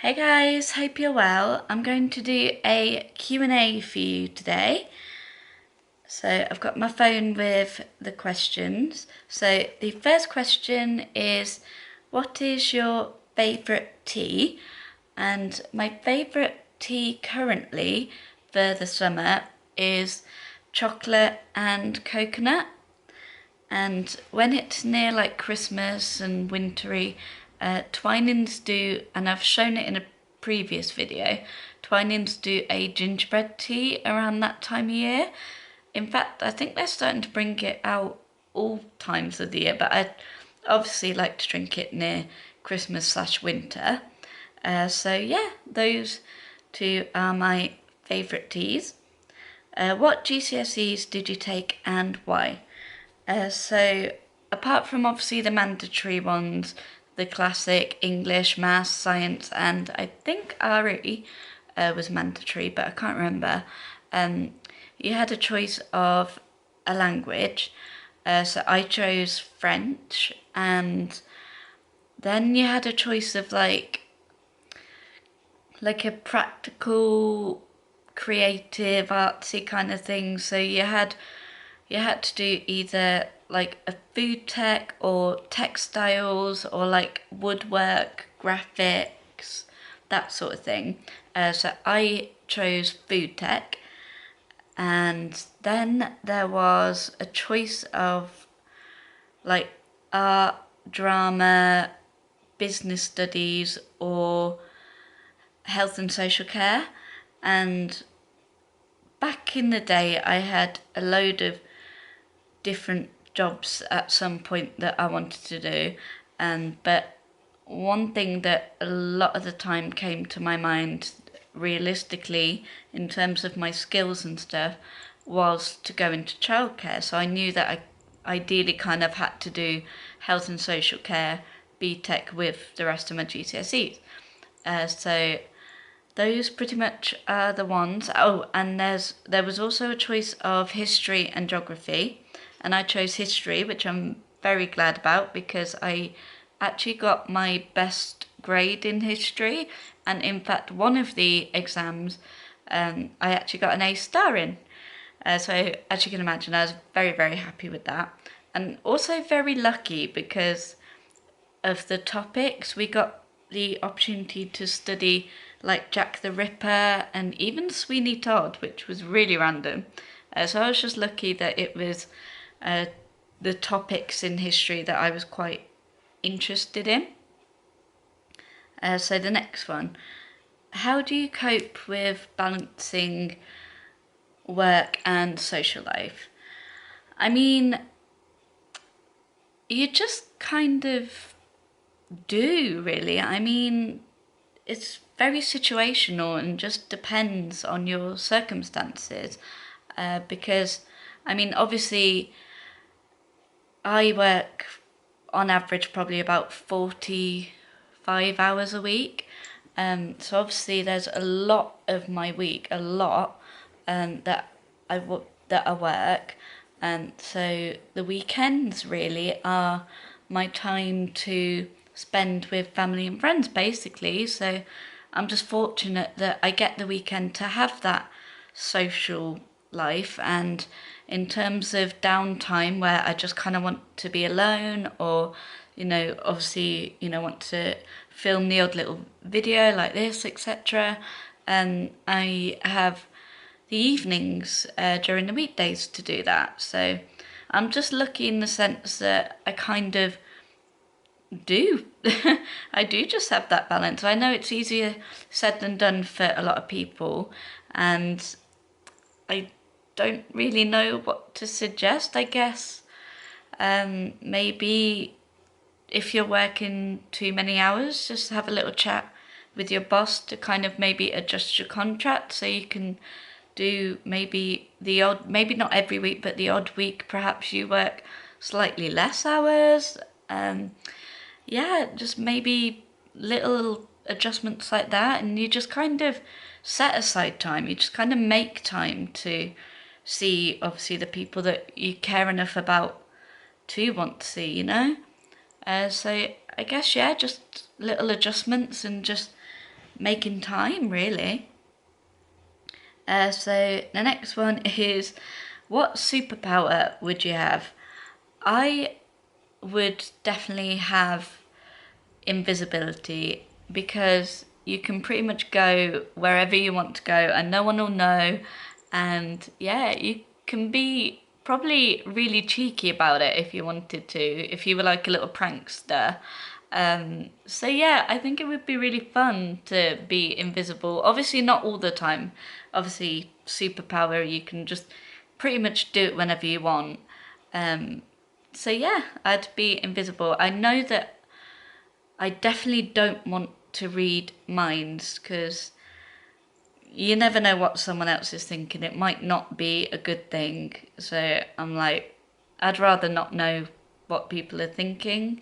Hey guys, hope you're well. I'm going to do a Q&A for you today. So I've got my phone with the questions. So the first question is, what is your favourite tea? And my favourite tea currently for the summer is chocolate and coconut. And when it's near like Christmas and wintry, Twinings do, and I've shown it in a previous video, Twinings do a gingerbread tea around that time of year. In fact, I think they're starting to bring it out all times of the year, but I obviously like to drink it near Christmas/winter. So yeah, those two are my favourite teas. What GCSEs did you take and why? So apart from obviously the mandatory ones, the classic English, maths, science, and I think RE was mandatory, but I can't remember. You had a choice of a language. So I chose French, and then you had a choice of like a practical, creative, artsy kind of thing. So you had to do either like a food tech or textiles or like woodwork, graphics, that sort of thing. So I chose food tech, and then there was a choice of like art, drama, business studies, or health and social care. And back in the day, I had a load of different jobs at some point that I wanted to do, but one thing that a lot of the time came to my mind realistically in terms of my skills and stuff was to go into childcare. So I knew that I ideally kind of had to do health and social care BTEC with the rest of my GCSEs. So those pretty much are the ones. Oh, and there was also a choice of history and geography, and I chose history, which I'm very glad about because I actually got my best grade in history, and in fact, one of the exams, I actually got an A star in. So as you can imagine, I was very, very happy with that, and also very lucky because of the topics. We got the opportunity to study like Jack the Ripper and even Sweeney Todd, which was really random. So I was just lucky that it was uh, the topics in history that I was quite interested in. So the next one, how do you cope with balancing work and social life? I mean, you just kind of do, really. I mean, it's very situational and just depends on your circumstances. Because, I mean, obviously, I work on average probably about 45 hours a week. So obviously, there's a lot of my week, a lot that that I work. So the weekends really are my time to spend with family and friends, basically. So I'm just fortunate that I get the weekend to have that social life. And in terms of downtime where I just kind of want to be alone, or obviously want to film the odd little video like this, etc., I have the evenings during the weekdays to do that. So I'm just lucky in the sense that I kind of do. I do just have that balance. I know it's easier said than done for a lot of people, and I don't really know what to suggest. I guess maybe if you're working too many hours, just have a little chat with your boss to kind of maybe adjust your contract so you can do maybe the odd, maybe not every week, but the odd week perhaps you work slightly less hours. Yeah, just maybe little adjustments like that, and you just kind of set aside time. You just kind of make time to see, obviously, the people that you care enough about to want to see. So I guess, yeah, just little adjustments and just making time, really. So the next one is, what superpower would you have? I would definitely have invisibility, because you can pretty much go wherever you want to go and no one will know. And yeah, you can be probably really cheeky about it if you wanted to, if you were like a little prankster. So yeah, I think it would be really fun to be invisible. Obviously not all the time. Obviously superpower, you can just pretty much do it whenever you want. So yeah, I'd be invisible. I know that I definitely don't want to read minds, because you never know what someone else is thinking. It might not be a good thing. So I'm like, I'd rather not know what people are thinking.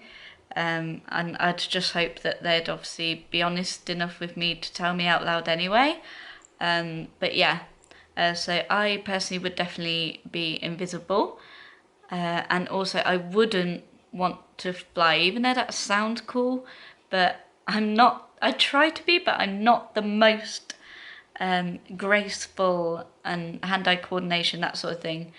And I'd just hope that they'd obviously be honest enough with me to tell me out loud anyway. But yeah, so I personally would definitely be invisible. And also, I wouldn't want to fly, even though that sounds cool, but I'm not, I try to be, but I'm not the most graceful and hand-eye coordination, that sort of thing.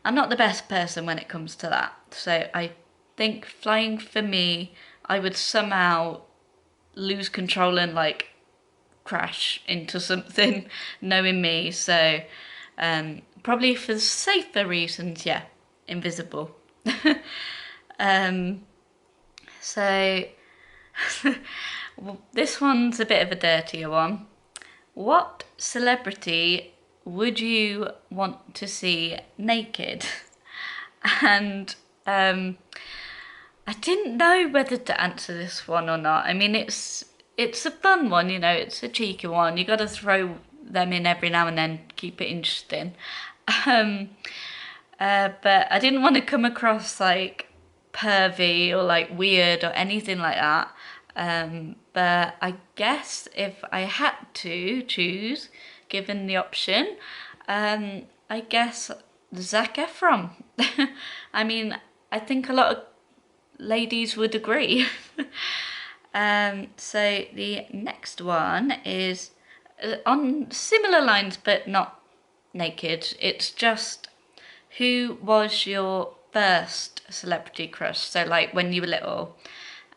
I'm not the best person when it comes to that. So I think flying for me, I would somehow lose control and like crash into something, knowing me. So probably for safer reasons, yeah, invisible. um, so this one's a bit of a dirtier one. What celebrity would you want to see naked? And I didn't know whether to answer this one or not. I mean, it's a fun one, you know, it's a cheeky one. You got to throw them in every now and then, keep it interesting. Um, but I didn't want to come across like pervy or like weird or anything like that. But I guess if I had to choose, given the option, I guess Zac Efron. I mean, I think a lot of ladies would agree. So the next one is on similar lines, but not naked. It's just, who was your first celebrity crush? So like when you were little.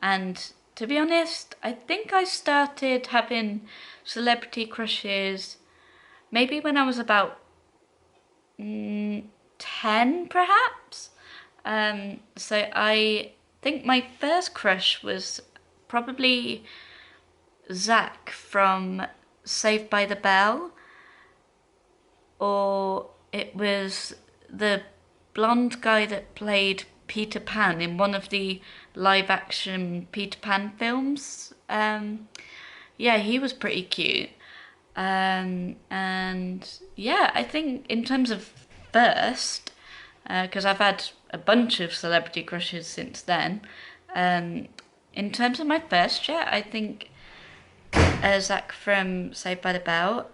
And to be honest, I think I started having celebrity crushes maybe when I was about 10 perhaps. So I think my first crush was probably Zach from Saved by the Bell, or it was the blonde guy that played Peter Pan in one of the live action Peter Pan films. Yeah, he was pretty cute. And yeah, I think in terms of first, because I've had a bunch of celebrity crushes since then. In terms of my first, yeah, I think Zach from Saved by the Bell,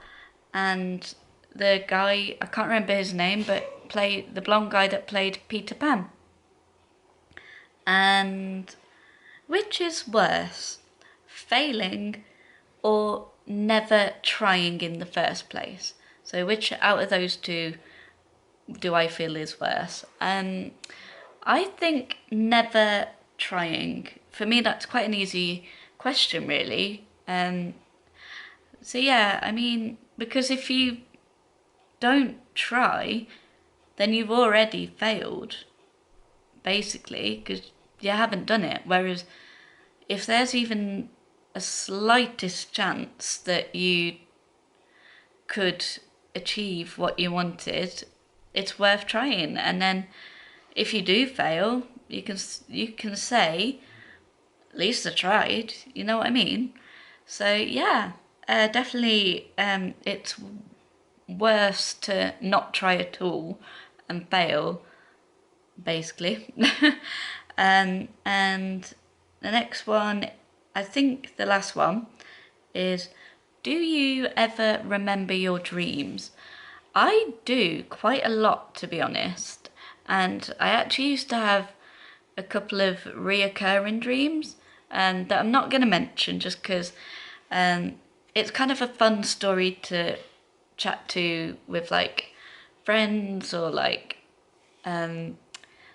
and the guy, I can't remember his name, but the blonde guy that played Peter Pan. And which is worse, failing or never trying in the first place? So which out of those two do I feel is worse? I think never trying. For me, that's quite an easy question, really. So yeah, I mean, because if you don't try, then you've already failed, basically, because you haven't done it. Whereas if there's even a slightest chance that you could achieve what you wanted, it's worth trying. And then if you do fail, you can say, at least I tried. You know what I mean? So yeah, definitely, it's worse to not try at all and fail, basically. And the next one, I think the last one, is, do you ever remember your dreams? I do quite a lot, to be honest. And I actually used to have a couple of reoccurring dreams, that I'm not going to mention just because it's kind of a fun story to chat to with like friends or like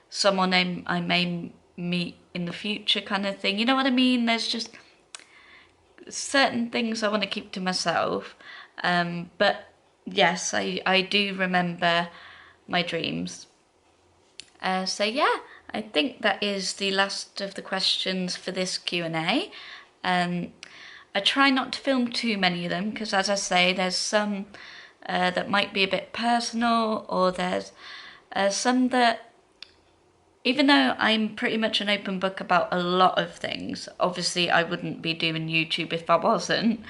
someone I may meet in the future kind of thing. You know what I mean? There's just certain things I want to keep to myself. But yes, I do remember my dreams. So yeah, I think that is the last of the questions for this Q&A. I try not to film too many of them because, as I say, there's some that might be a bit personal, or there's some that, even though I'm pretty much an open book about a lot of things, obviously I wouldn't be doing YouTube if I wasn't.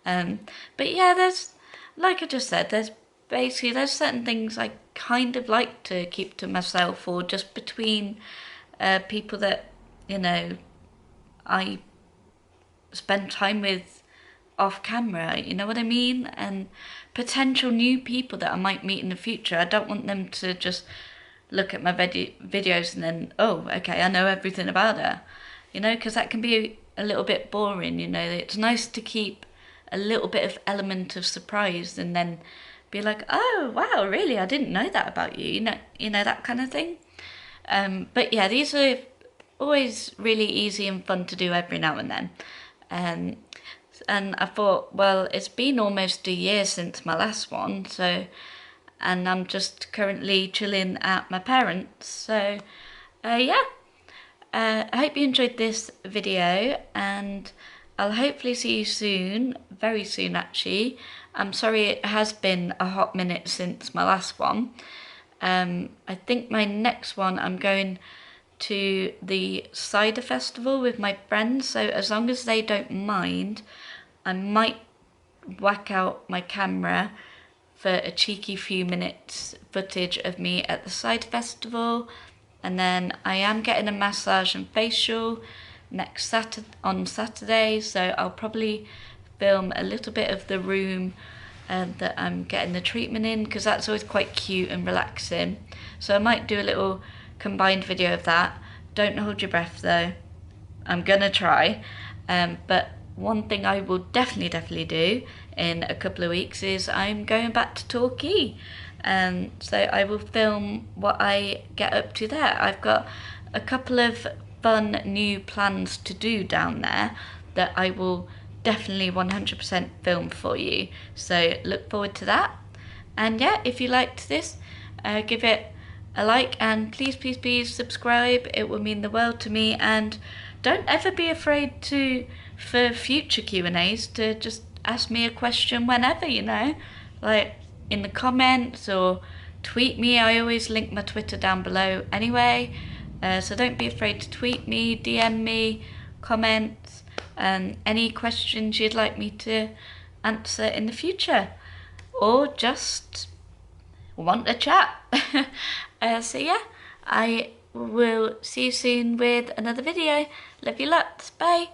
But yeah, there's, like I just said, there's certain things I kind of like to keep to myself, or just between people that, you know, I spend time with off camera, you know what I mean? And potential new people that I might meet in the future. I don't want them to just look at my videos and then, oh, okay, I know everything about her, you know, because that can be a little bit boring, you know. It's nice to keep a little bit of element of surprise and then be like, oh, wow, really, I didn't know that about you, you know, that kind of thing. But yeah, these are always really easy and fun to do every now and then. And I thought, well, it's been almost a year since my last one, so, and I'm just currently chilling at my parents. So, yeah, I hope you enjoyed this video, and I'll hopefully see you soon, very soon actually. I'm sorry it has been a hot minute since my last one. I think my next one, I'm going to the cider festival with my friends, so as long as they don't mind, I might whack out my camera for a cheeky few minutes footage of me at the cider festival. And then I am getting a massage and facial next Saturday, so I'll probably film a little bit of the room that I'm getting the treatment in, because that's always quite cute and relaxing. So I might do a little combined video of that. Don't hold your breath though. I'm gonna try. But one thing I will definitely do in a couple of weeks is I'm going back to Torquay. So I will film what I get up to there. I've got a couple of fun new plans to do down there that I will definitely 100% film for you. So look forward to that. And yeah, if you liked this, give it a like, and please subscribe. It will mean the world to me. And don't ever be afraid for future Q&As to just ask me a question whenever, you know, like in the comments or tweet me. I always link my Twitter down below anyway, so don't be afraid to tweet me, DM me, comments, any questions you'd like me to answer in the future, or just want a chat. So yeah, I will see you soon with another video. Love you lots. Bye.